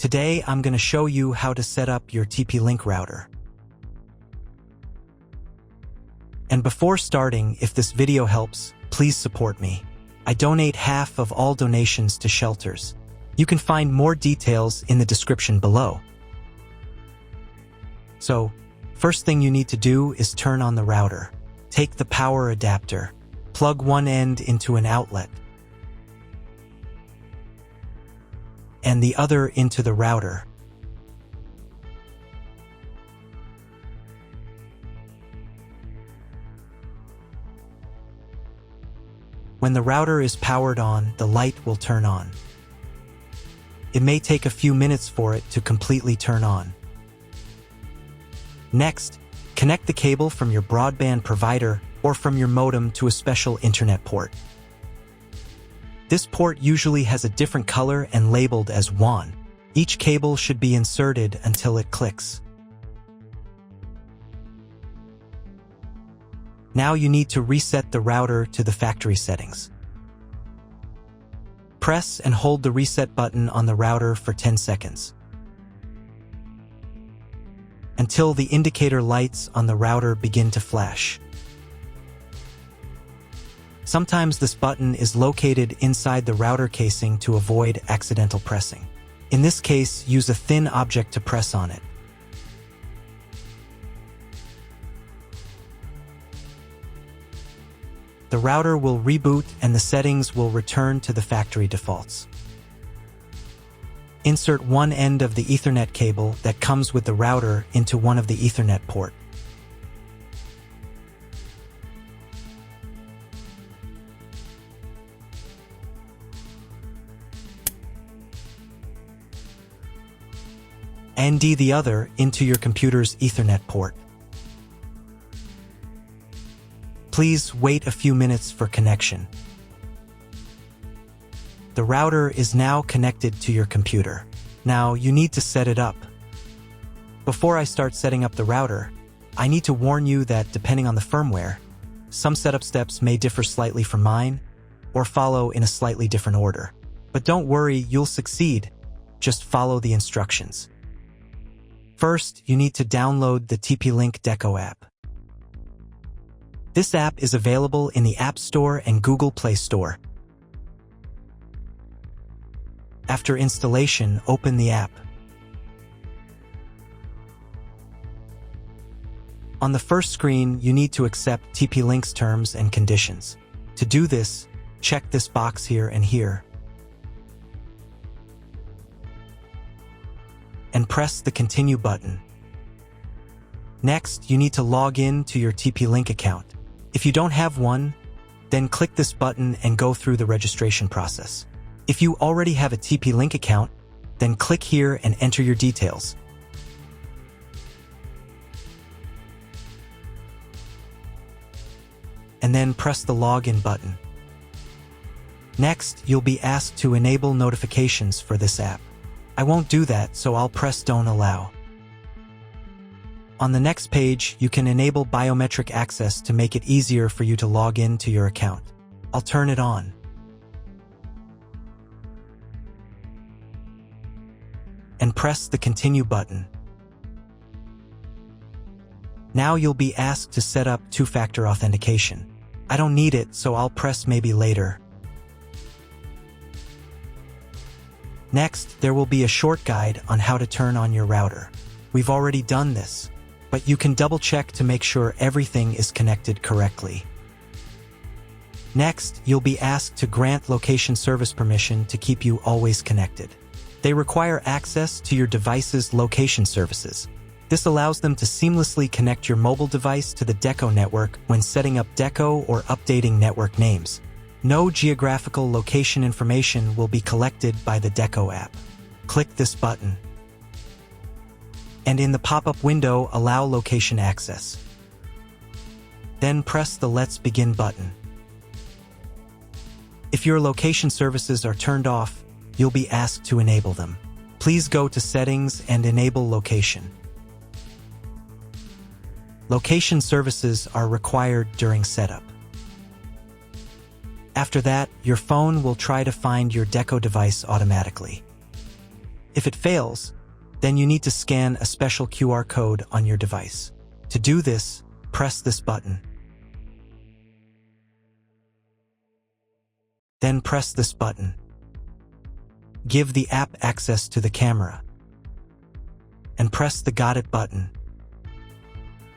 Today, I'm going to show you how to set up your TP-Link router. And before starting, if this video helps, please support me. I donate half of all donations to shelters. You can find more details in the description below. So, first thing you need to do is turn on the router. Take the power adapter. Plug one end into an outlet and the other into the router. When the router is powered on, the light will turn on. It may take a few minutes for it to completely turn on. Next, connect the cable from your broadband provider or from your modem to a special internet port. This port usually has a different color and labeled as WAN. Each cable should be inserted until it clicks. Now you need to reset the router to the factory settings. Press and hold the reset button on the router for 10 seconds. Until the indicator lights on the router begin to flash. Sometimes this button is located inside the router casing to avoid accidental pressing. In this case, use a thin object to press on it. The router will reboot and the settings will return to the factory defaults. Insert one end of the Ethernet cable that comes with the router into one of the Ethernet port. ND the other into your computer's Ethernet port. Please wait a few minutes for connection. The router is now connected to your computer. Now you need to set it up. Before I start setting up the router, I need to warn you that depending on the firmware, some setup steps may differ slightly from mine or follow in a slightly different order. But don't worry, you'll succeed. Just follow the instructions. First, you need to download the TP-Link Deco app. This app is available in the App Store and Google Play Store. After installation, open the app. On the first screen, you need to accept TP-Link's terms and conditions. To do this, check this box here and here. And press the Continue button. Next, you need to log in to your TP-Link account. If you don't have one, then click this button and go through the registration process. If you already have a TP-Link account, then click here and enter your details. And then press the Login button. Next, you'll be asked to enable notifications for this app. I won't do that, so I'll press Don't Allow. On the next page, you can enable biometric access to make it easier for you to log in to your account. I'll turn it on. And press the Continue button. Now you'll be asked to set up two-factor authentication. I don't need it, so I'll press Maybe later. Next, there will be a short guide on how to turn on your router. We've already done this, but you can double-check to make sure everything is connected correctly. Next, you'll be asked to grant location service permission to keep you always connected. They require access to your device's location services. This allows them to seamlessly connect your mobile device to the Deco network when setting up Deco or updating network names. No geographical location information will be collected by the Deco app. Click this button. And in the pop-up window, allow location access. Then press the Let's Begin button. If your location services are turned off, you'll be asked to enable them. Please go to Settings and enable location. Location services are required during setup. After that, your phone will try to find your Deco device automatically. If it fails, then you need to scan a special QR code on your device. To do this, press this button. Then press this button. Give the app access to the camera. And press the Got It button.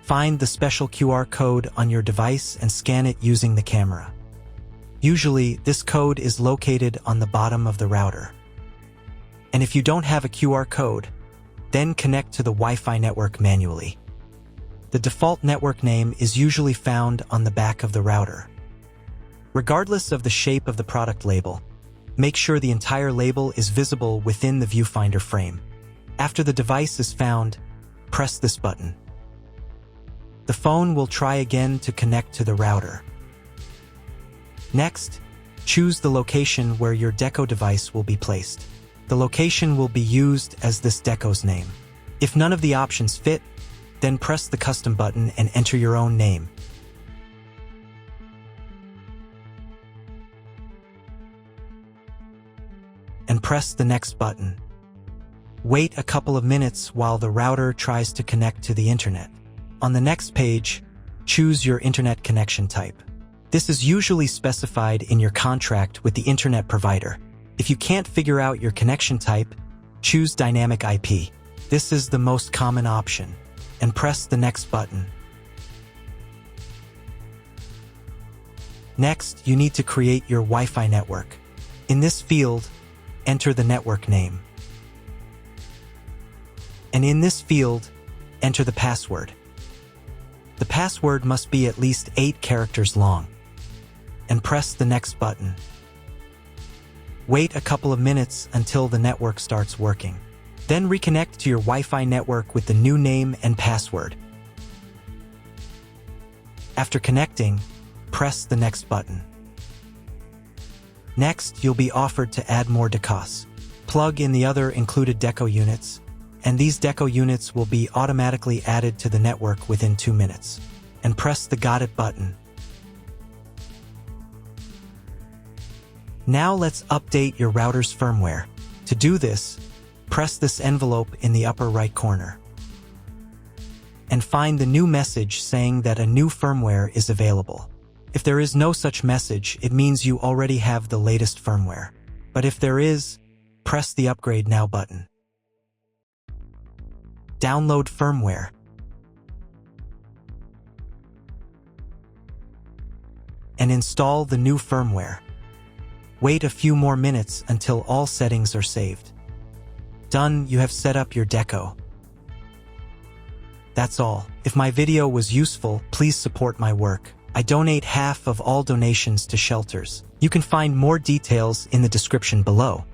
Find the special QR code on your device and scan it using the camera. Usually, this code is located on the bottom of the router. And if you don't have a QR code, then connect to the Wi-Fi network manually. The default network name is usually found on the back of the router. Regardless of the shape of the product label, make sure the entire label is visible within the viewfinder frame. After the device is found, press this button. The phone will try again to connect to the router. Next, choose the location where your Deco device will be placed. The location will be used as this Deco's name. If none of the options fit, then press the custom button and enter your own name. And press the next button. Wait a couple of minutes while the router tries to connect to the internet. On the next page, choose your internet connection type. This is usually specified in your contract with the internet provider. If you can't figure out your connection type, choose Dynamic IP. This is the most common option. And press the next button. Next, you need to create your Wi-Fi network. In this field, enter the network name. And in this field, enter the password. The password must be at least 8 characters long. And press the next button. Wait a couple of minutes until the network starts working. Then reconnect to your Wi-Fi network with the new name and password. After connecting, press the next button. Next, you'll be offered to add more decos. Plug in the other included Deco units, and these Deco units will be automatically added to the network within 2 minutes. And press the Got It button. Now let's update your router's firmware. To do this, press this envelope in the upper right corner. And find the new message saying that a new firmware is available. If there is no such message, it means you already have the latest firmware. But if there is, press the Upgrade Now button. Download firmware. And install the new firmware. Wait a few more minutes until all settings are saved. Done, you have set up your Deco. That's all. If my video was useful, please support my work. I donate half of all donations to shelters. You can find more details in the description below.